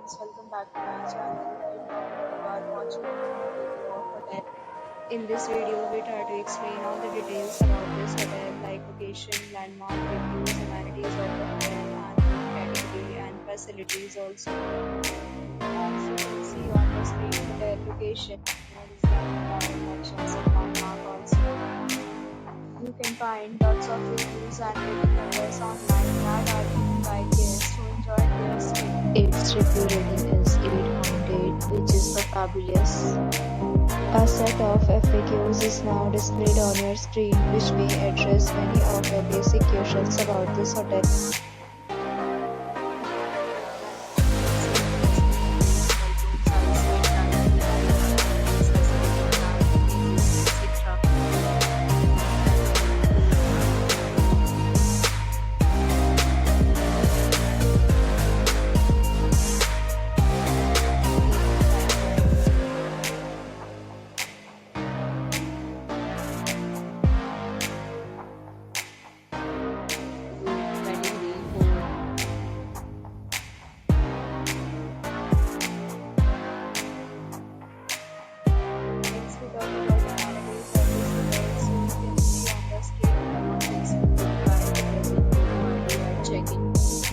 friends, welcome back to my channel. Right now you are watching a video of hotel. In this video, we try to explain all the details about this hotel like location, landmark, reviews, amenities of the hotel, and room category and facilities also. As you can see on the screen, hotel location, there is connections and landmark also. You can find lots of reviews and rating numbers online that are given by guests who enjoyed their stay. Its review rating is 8.8, which is so fabulous. A set of FAQs is now displayed on your screen, which may address many of your basic questions about this hotel.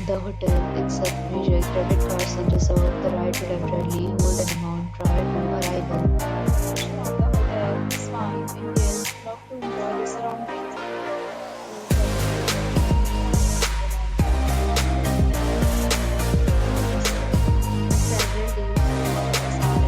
The hotel accepts major credit cards and reserves the right to temporarily hold an amount prior to arrival. The hotel is fine and guests love to enjoy the surroundings. Several days hotels are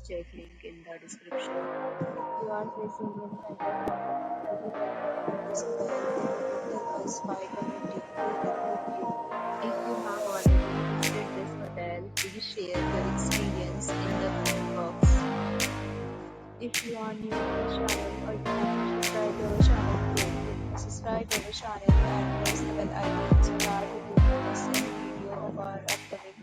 check link in the description. You are facing in this hotel. Tell us by commenting who helped you. If you have already visited this hotel, please share your experience in the comment box. If you are new to the channel or you have subscribed to our channel, then subscribe to our channel and press the bell icon so that you don't miss any video of our upcoming